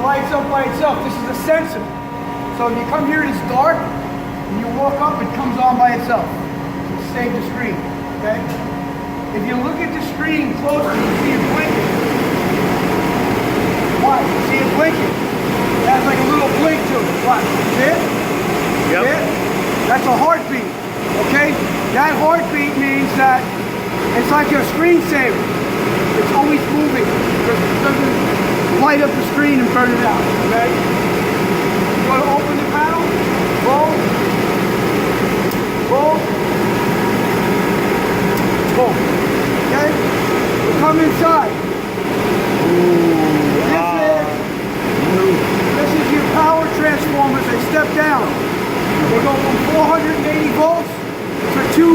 lights up by itself. This is a sensor. So if you come here and it's dark, and you walk up, it comes on by itself. To save the screen, okay? If you look at the screen closely, you see it blinking. Watch, you see it blinking. It has like a little blink to it. Watch, see it? Yep. See it? That's a heartbeat, okay? That heartbeat means that it's like a screensaver. It's always moving because it doesn't light up the screen and burn it out, okay? You want to open the panel, roll, roll, boom, okay? We'll come inside. This is your power transformers. They step down. They go from 480 volts to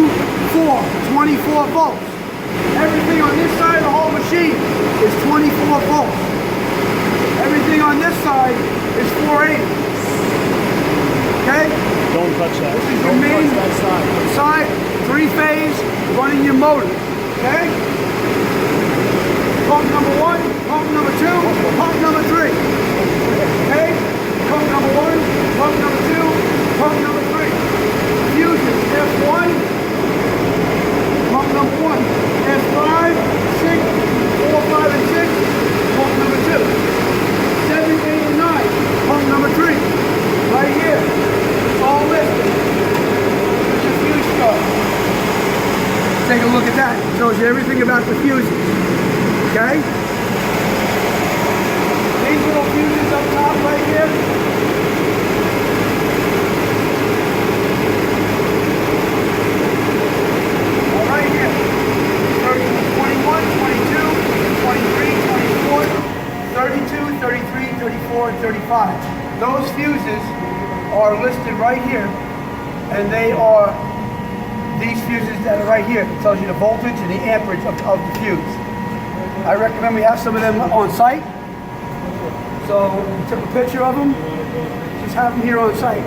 24 volts. Everything on this side of the whole machine is 24 volts. Everything on this side is 480. Okay? Don't touch that. This is your main side, three-phase, running your motor. Okay? Pump number 1, pump number 2, pump number 3. Okay? Pump number 1, pump number 2, pump number 3. Fuses, F1, pump number 1. F5, 6, 4, 5, and 6, pump number 2. 7, 8, and 9, pump number 3. Right here. It's all listed. There's your fuse star. Take a look at that. It shows you everything about the fuses. Okay? These little fuses up top right here. All right here. 21, 22, 23, 24, 32, 33, 34, and 35. Those fuses are listed right here, and they are these fuses that are right here. It tells you the voltage and the amperage of the fuse. I recommend we have some of them on site. So we took a picture of them, just have them here on site.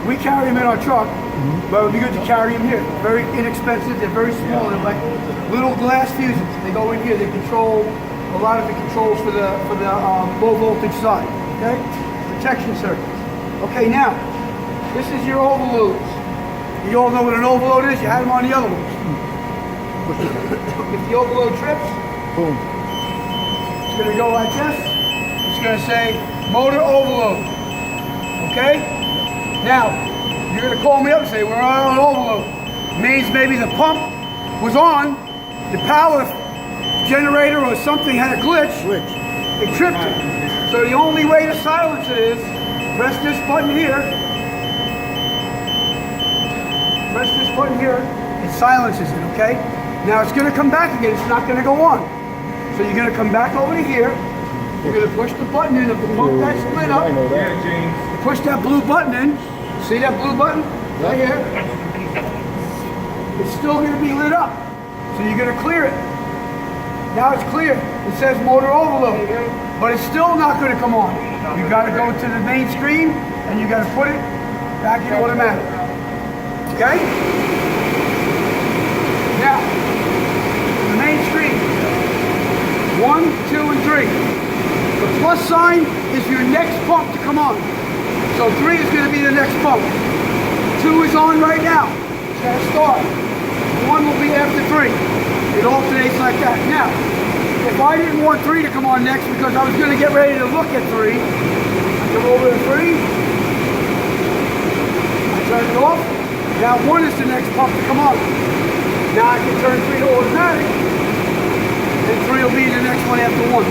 We carry them in our truck, but it would be good to carry them here. Very inexpensive, they're very small, they're like little glass fuses. They go in here, they control a lot of the controls for the low voltage side, okay? Protection circuits. Okay, now, this is your overloads. You all know what an overload is, you had them on the other ones. If the overload trips, boom. It's gonna go like this. It's gonna say motor overload. Okay? Now, you're gonna call me up and say, we're on an overload. Means maybe the pump was on, the power generator or something had a glitch. It tripped it. So the only way to silence it is press this button here. Press this button here, it silences it, okay? Now it's gonna come back again, it's not gonna go on. So you're gonna come back over to here, you're gonna push the button in of the pump that's lit up. Yeah, James. Push that blue button in. See that blue button? Right here. It's still gonna be lit up. So you're gonna clear it. Now it's clear. It says motor overload. But it's still not gonna come on. You gotta go to the main screen and you gotta put it back in automatic. Okay? Now, the main screen. 1, 2, and 3. The plus sign is your next pump to come on. So 3 is going to be the next pump. 2 is on right now. It's going to start. 1 will be after 3. It alternates like that. Now, if I didn't want 3 to come on next because I was going to get ready to look at 3, I come over to 3. I turn it off. Now 1 is the next pump to come on. Now I can turn 3 to automatic. And 3 will be the next one after 1.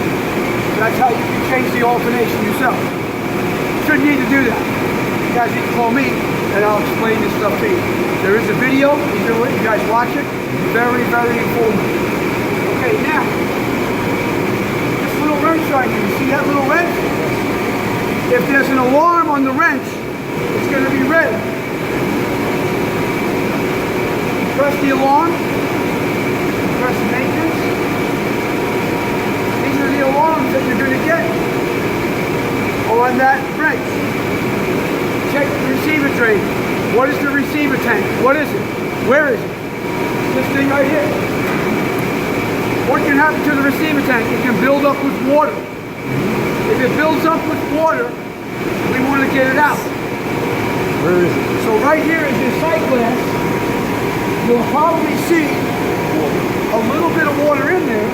That's how you can change the alternation yourself. You shouldn't need to do that. You guys need to call me and I'll explain this stuff to you. There is a video, you can let you guys watch it. Very, very informative. Okay, now, this little wrench right here, you see that little wrench? If there's an alarm on the wrench, it's going to be red. Press the alarm, press maintenance. These are the alarms that you're going to get on that wrench. Check the receiver tray. What is the receiver tank? What is it? Where is it? This thing right here. What can happen to the receiver tank? It can build up with water. It If it builds up with water, we want to get it out. Where is it? So right here is your sight glass. You'll probably see a little bit of water in there.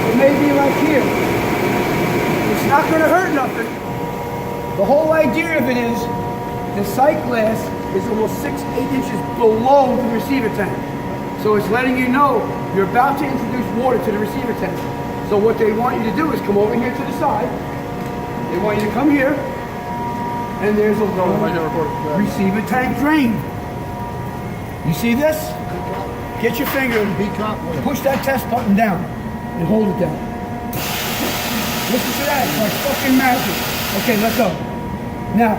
It may be like here. It's not going to hurt nothing. The whole idea of it is the sight glass is almost 6-8 inches below the receiver tank. So it's letting you know you're about to introduce water to the receiver tank. So what they want you to do is come over here to the side. They want you to come here, and there's a little receiver tank drain. You see this? Get your finger and push that test button down and hold it down. Listen to that, it's like fucking magic. Okay, let go. Now,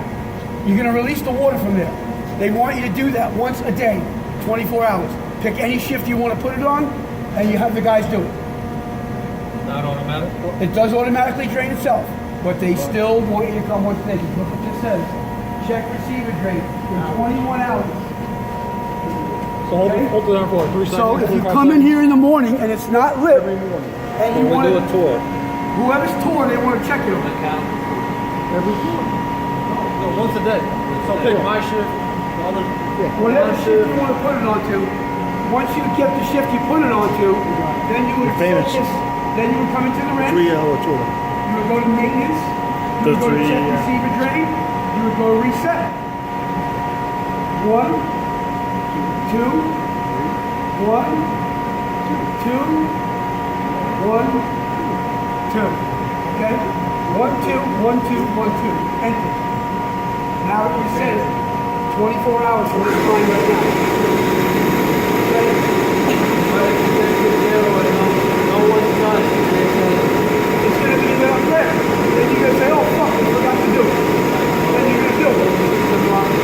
you're gonna release the water from there. They want you to do that once a day, 24 hours. Pick any shift you want to put it on, and you have the guys do it. Not automatic? It does automatically drain itself, but they still want you to come once a day. Look what this says. Check receiver drain in 21 hours. So hold it on for 3 seconds. So if you come in here in the morning and it's not lit, and you want do to, a tour. whoever's tour, they want to check it on. Every tour? No, once a day. So pick my shift, the other. Whatever shift you want to put it onto, once you get the shift you put it onto, then you would Famous. focus, then you would come into the ranch, 3-hour tour. you would go to maintenance, you would go to check receiver drain, you would go to reset. 1, 2, 1, 2, 1, 2. Okay? 1, 2, 1, 2, 1, 2. Enter. Now it says 24 hours from this time right now. Okay? It's going to be lit up there. Then you're going to say, oh fuck, I forgot to do it. Then you're going to do it.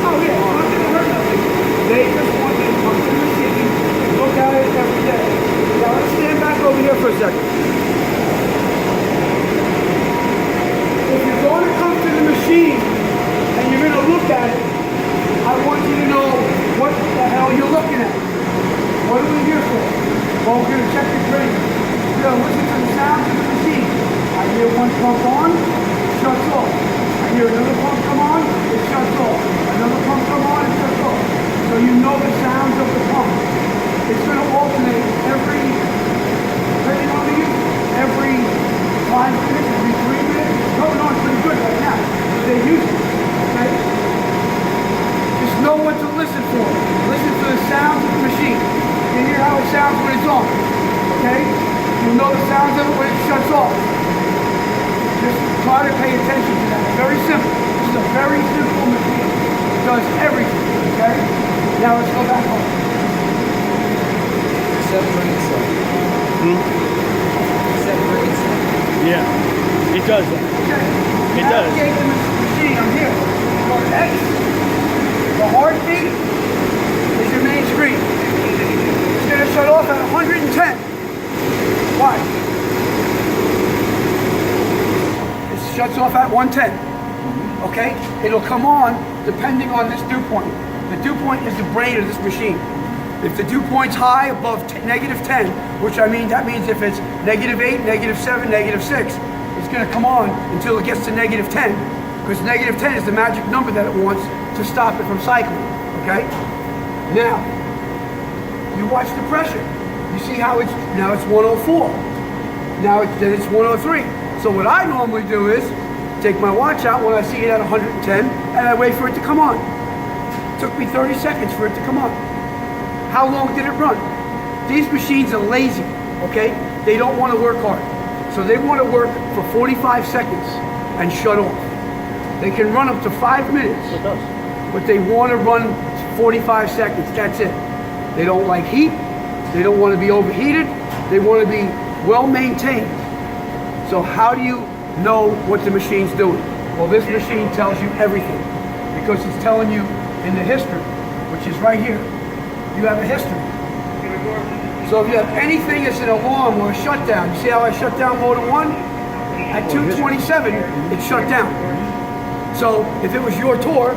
Oh yeah, it's not going to hurt nothing. They just want you to come to the machine, look at it every day. Now let's stand back over here for a second. If you're going to come to the machine and you're going to look at it, I want you to know what the hell you're looking at. What are we here for? Well, we're going to check the drain. We're going to listen to the sounds of the machine. I hear one pump on, it shuts off. I hear another pump come on, it shuts off. Another pump come on, it shuts off. So you know the sounds of the pump. It's going to alternate every 5 minutes, every 3 minutes. It's going on pretty good right now. They use it. Okay? Just know what to listen for. Listen to the sounds of the machine. You hear how it sounds when it's on. Okay? You'll know the sounds of it when it shuts off. Just try to pay attention to that. It's very simple. This is a very simple machine. It does everything. Okay? Now let's go back home. Yeah, it does that. Okay. It does. Navigate the machine. I'm here. Go to X. The heartbeat is your main screen. It's going to shut off at 110. Why? It shuts off at 110. Okay? It'll come on depending on this dew point. The dew point is the brain of this machine. If the dew point's high, above -10, which that means if it's -8, -7, -6, it's going to come on until it gets to -10, because -10 is the magic number that it wants to stop it from cycling. Okay? Now, you watch the pressure. You see how now it's 104. Then it's 103. So what I normally do is take my watch out when I see it at 110, and I wait for it to come on. It took me 30 seconds for it to come on. How long did it run? These machines are lazy, okay? They don't want to work hard. So they want to work for 45 seconds and shut off. They can run up to 5 minutes, but they want to run 45 seconds, that's it. They don't like heat, they don't want to be overheated, they want to be well maintained. So how do you know what the machine's doing? Well, this machine tells you everything, because it's telling you in the history, which is right here. You have a history. So if you have anything that's an alarm or a shutdown, you see how I shut down motor 1? At 2:27, it shut down. So if it was your tour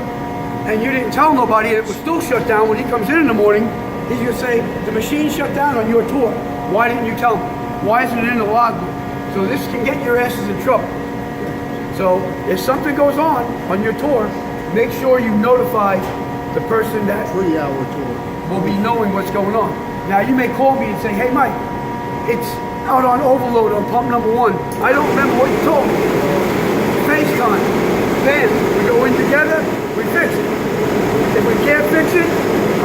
and you didn't tell nobody and it was still shut down, when he comes in the morning, he's going to say, the machine shut down on your tour. Why didn't you tell him? Why isn't it in the logbook? So this can get your asses in trouble. So if something goes on your tour, make sure you notify the person that 3-hour tour. will be knowing what's going on. Now you may call me and say, hey Mike, it's out on overload on pump number 1. I don't remember what you told me. FaceTime. Then we go in together, we fix it. If we can't fix it,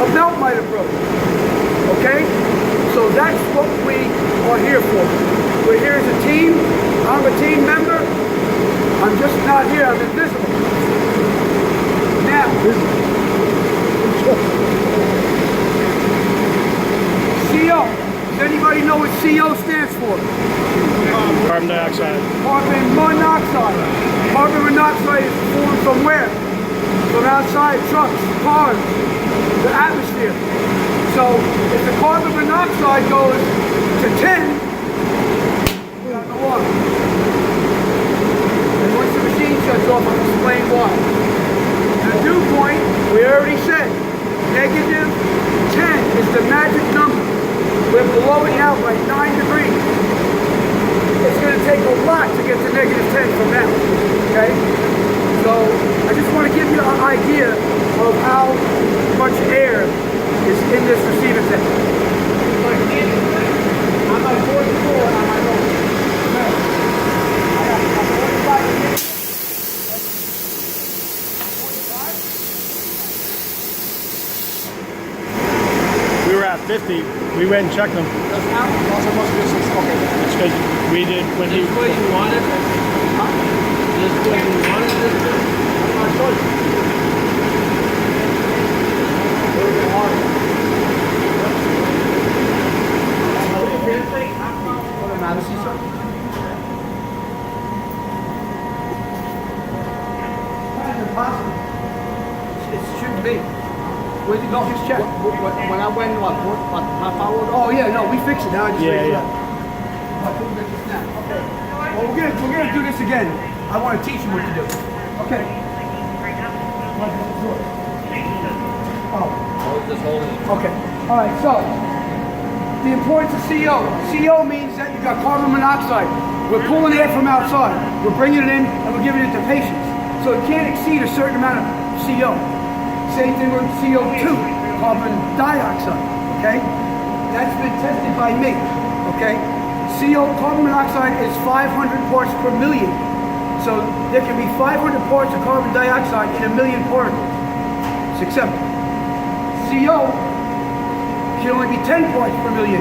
a belt might have broken. Okay? So that's what we are here for. We're here as a team. I'm a team member. I'm just not here, I'm invisible. Now, CO. Does anybody know what CO stands for? Carbon dioxide. Carbon monoxide. Carbon monoxide is formed from where? From outside trucks, cars, the atmosphere. So if the carbon monoxide goes to 10, we got no water. And once the machine shuts off, I'll explain why. The dew point, we already said, negative 10 is the magic number. We're blowing out by 9 degrees. It's going to take a lot to get to negative 10 from now, okay? So I just want to give you an idea of how much air is in this receiver tank. I'm on 44 on my own. I got 45 minutes. 45? We were at 50. We went and checked them. Just now? Also must be okay. It's because we did when This he. way you want it? Huh? This way you want it? This way? That's my choice. A little bit harder. What analysis, sir? That's impossible. It shouldn't be. Where'd you go? Just check. When I went, what, half hour ago? Oh yeah, no, we fixed it now. I just Yeah, raised it yeah. up. I couldn't get this now. Okay. Well, we're gonna do this again. I want to teach you what to do. Okay. Oh. Just hold it. Okay. All right. So the importance of CO. CO means that you got carbon monoxide. We're pulling air from outside. We're bringing it in and we're giving it to patients. So it can't exceed a certain amount of CO. Same thing with CO2, carbon dioxide, okay? That's been tested by me, okay? Carbon monoxide is 500 parts per million. So there can be 500 parts of carbon dioxide in a million particles. It's acceptable. CO can only be 10 parts per million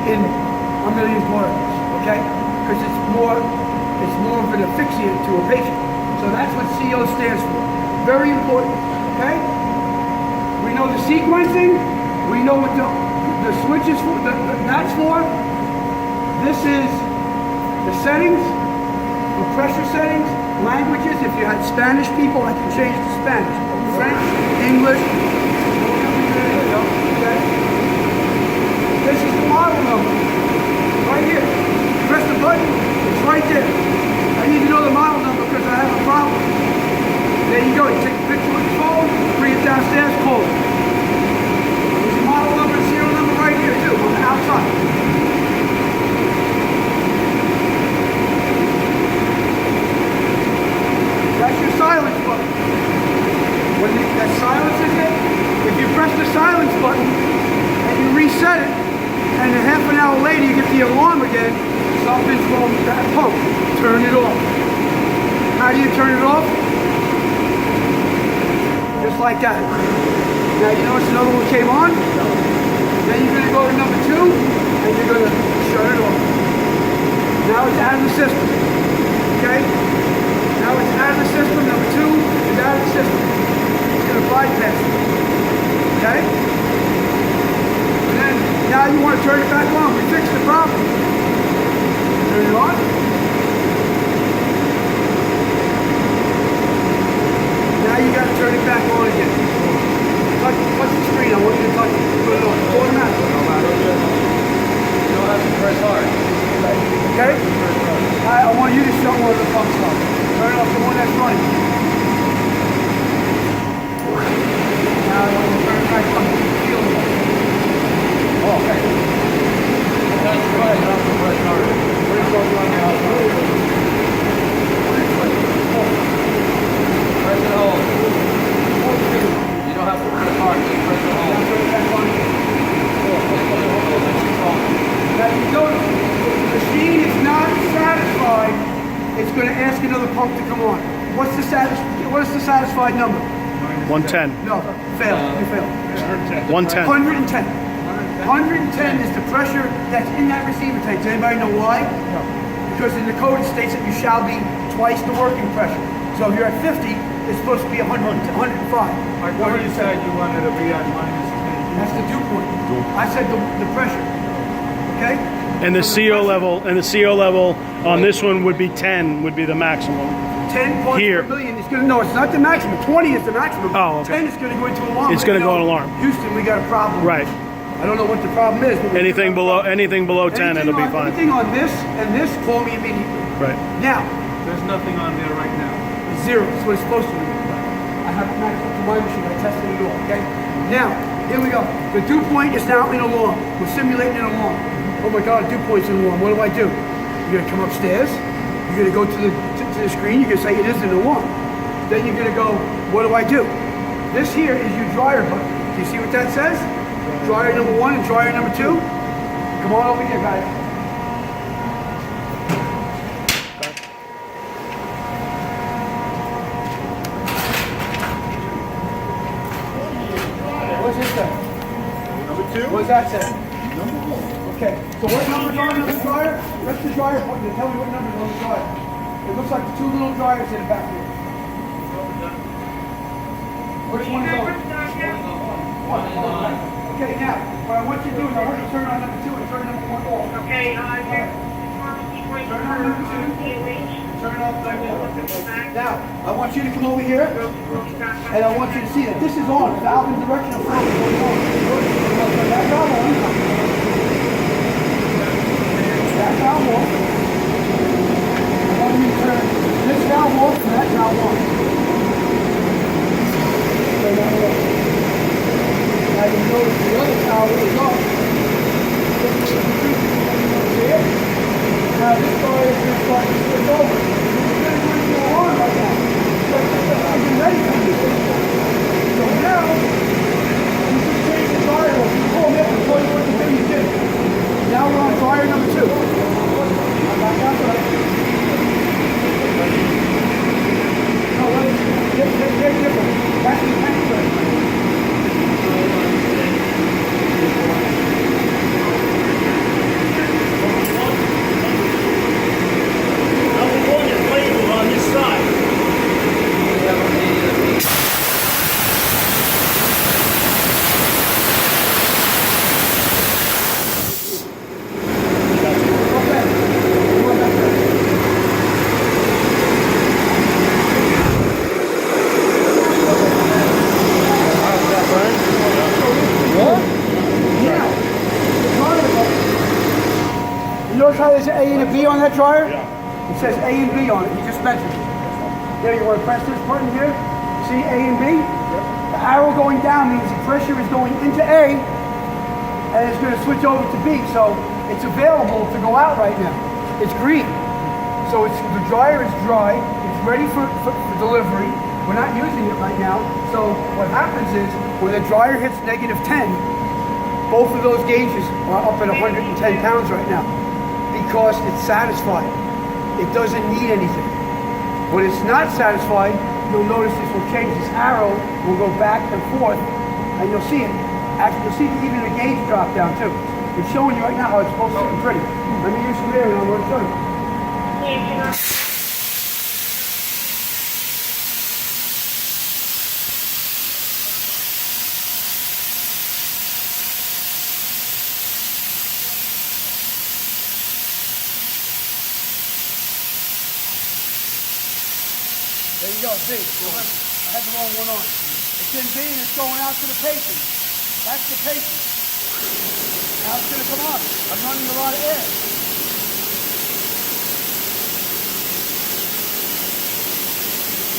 in a million particles, okay? Because it's more of an asphyxiant to a patient. So that's what CO stands for. Very important, okay? We know the sequencing, we know what the switch is for, that's for. This is the settings, the pressure settings, languages. If you had Spanish people, I can change to Spanish. French, English. Okay. This is the model number. Right here. Press the button, it's right there. I need to know the model number because I have a problem. There you go. You take a picture with your phone, bring it downstairs, call it. There's a model number, serial number right here too, on the outside. That's your silence button. When that silence is it, if you press the silence button and you reset it, and a half an hour later you get the alarm again, something's wrong with that pump. Turn it off. How do you turn it off? Just like that. Now you notice another one came on. Then you're going to go to number 2 and you're going to shut it off. Now it's out of the system. Okay? Now it's out of the system. Number 2 is out of the system. It's going to bypass it. Okay? And then now you want to turn it back on. We fixed the problem. Turn it on. Now you got to turn it back on again. Touch the screen. I want you to touch it. Put it on. Automatic. You don't have to press hard. Okay? I want you to show where the pumps are. Turn it off the one that's running. Now I want you to turn it back on. Feel it. Oh, okay. That's right. You don't have to press hard. Pretty close on the outside. Notice, if the machine is not satisfied, it's going to ask another pump to come on. What is the satisfied number? 110. No, fail. You failed. 110. 110. 110 is the pressure that's in that receiver tank. Does anybody know why? No. Because in the code it states that you shall be twice the working pressure. So if you're at 50, it's supposed to be 100, 105. I thought you said you wanted to be at -10. That's the dew point. I said the pressure. Okay? And the CO level, on this one would be 10, would be the maximum. 10 parts Here. per million is going to, no, it's not the maximum. 20 is the maximum. Oh, okay. 10 is going to go into alarm. It's going to go in alarm. Houston, we got a problem. Right. I don't know what the problem is. But Anything below 10, it'll be fine. Anything on this and this, call me immediately. Right. Now, There's nothing on there right now. 0 is what it's supposed to be. I have it matched up to my machine. I tested it all, okay? Now, here we go. The dew point is now in alarm. We're simulating an alarm. Oh my God, dew point's in alarm. What do I do? You're gonna come upstairs. You're gonna go to the screen. You're gonna say it is an alarm. Then you're gonna go, what do I do? This here is your dryer button. Do you see what that says? Dryer number 1 and dryer number 2. Come on over here, guys. What's this say? Number 2? What does that say? Number 1. Okay, so what number's on the dryer? Press the dryer button and tell me what number's on the dryer. It looks like the 2 little dryers in the back here. Which one is on? One. Okay, now, what I want you to do is I want you to turn on number 2 and turn number 1 off. Okay, Turn on number 2. Turn off number 1. Now, I want you to come over here and I want you to see that this is on. Valve and directional flow is going on. That valve on. That valve off. I want you to turn this valve off and that valve on. Turn that off. Now you notice the other valve is off. See it? Now this guy is going to start to switch over. It's going to go into alarm right now. So I'm ready for you. So now, you can change the dryer off. You call me up and tell you what the thing you did. Now we're on dryer number 2. That's right. No, they're different. That's the tank dryer. You notice how there's an A and a B on that dryer? It says A and B on it. You just mentioned it. There, you want to press this button here. See A and B? The arrow going down means the pressure is going into A and it's going to switch over to B. So it's available to go out right now. It's green. So the dryer is dry. It's ready for delivery. We're not using it right now. So what happens is when the dryer hits -10, both of those gauges are up at 110 pounds right now because it's satisfied. It doesn't need anything. When it's not satisfied, you'll notice this will change. This arrow will go back and forth and you'll see it. Actually, you'll see even the gauge drop down too. It's showing you right now how it's supposed to look pretty. Let me use some air and I'm going to show you. There you go, B. I had the wrong one on. It's in B and it's going out to the patient. That's the patient. Now it's going to come on. I'm running a lot of air.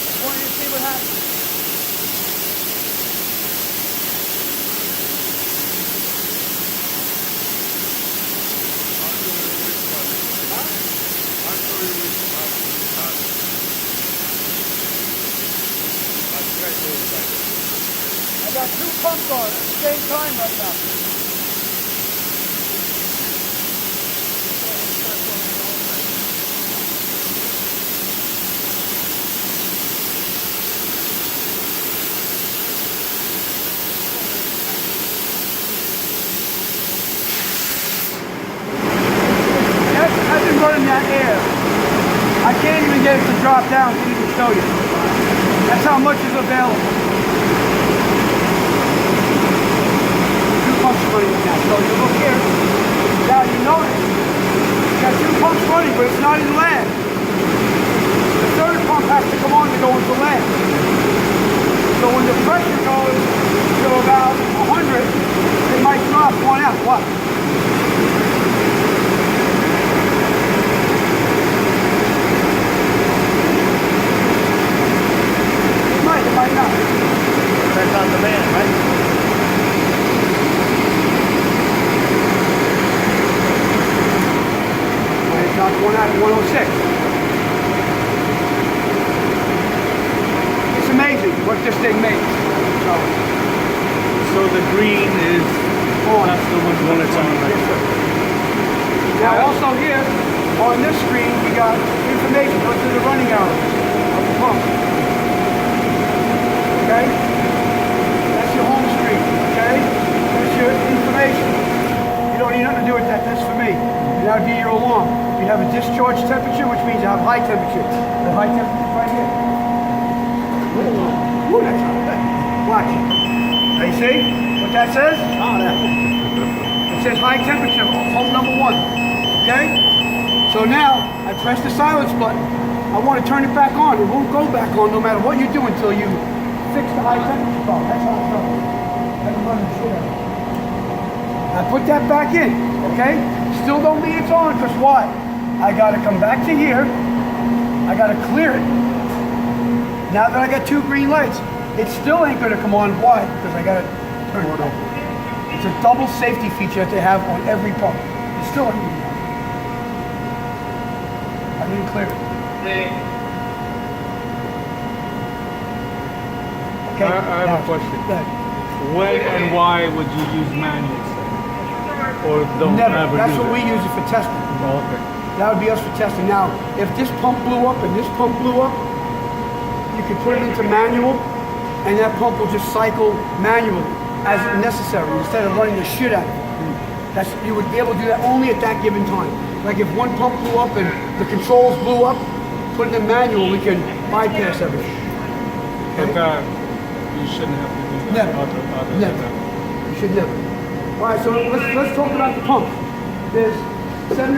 I want you to see what happens. I got 2 pumps on at the same time right now. drop down, didn't even show you. That's how much is available. Two pumps running now. So you look here. Now you notice you got two pumps running, but it's not in land. The third pump has to come on to go into land. So when the pressure goes to about 100, it might drop one out. What? It might not. Depends on demand, right? It's not going out at 106. It's amazing what this thing makes. So the green is On. that's the one When it's on, right? Yes, sir. Now also here, on this screen, we got information. Those are the running hours of the pump. Okay? That's your home screen, okay? That's your information. You don't need nothing to do with that. That's for me. And that would be your alarm. You have a discharge temperature, which means you have high temperature. The high temperature is right here. Ooh, that's not bad. Watch. Now you see what that says? It says high temperature, pump number 1. Okay? So now, I press the silence button. I want to turn it back on. It won't go back on no matter what you do until you fix the high temperature button. That's how it's done. Let me run the shit out of it. I put that back in, okay? Still don't mean it's on, because why? I gotta come back to here. I gotta clear it. Now that I got 2 green lights, it still ain't gonna come on. Why? Because I gotta turn it on. It's a double safety feature that they have on every pump. It still ain't gonna be on. I didn't clear it. Okay. I have a question. Go ahead. When and why would you use manuals? Or don't Never. ever That's use what it? we use it for testing. Oh, okay. That would be us for testing. Now, if this pump blew up and this pump blew up, you could put it into manual, and that pump will just cycle manually as necessary instead of running the shit out of it. That's, you would be able to do that only at that given time. Like if one pump blew up and the controls blew up, put it in manual, we can bypass everything. But you shouldn't have to do that. Never. Other than Never. that. You should never. All right, so let's talk about the pump. There's 7.5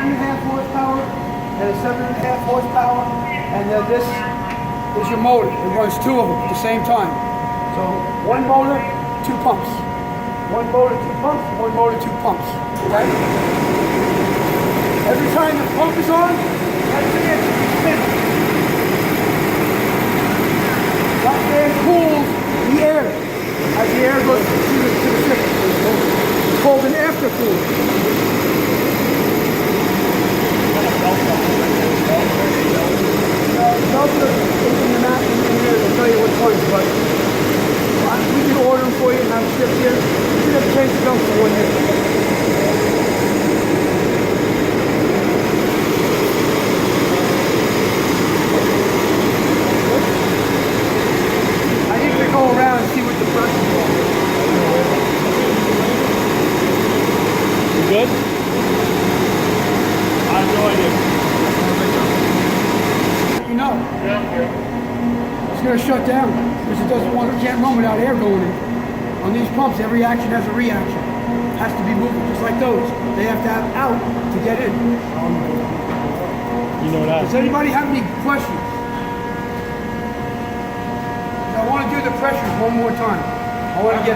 horsepower and a 7.5 horsepower, and then this is your motor. It runs 2 of them at the same time. So 1 motor, 2 pumps. 1 motor, 2 pumps. 1 motor, 2 pumps. Okay? Every time the pump is on, that's the engine spinning. That fan cools the air as the air goes to the system. It's called an aftercooler. Belts are in the map in here. They'll tell you which ones, but we can order them for you and have them shipped here. You should have changed the belts for 1 year. I need to go around and see what the pressure is. You good? I have no idea. You know. It's going to shut down because it can't run without air going in. On these pumps, every action has a reaction. It has to be moving, just like those. They have to have out to get in. You know that. Does anybody have any questions? I want to do the pressures one more time. I want to get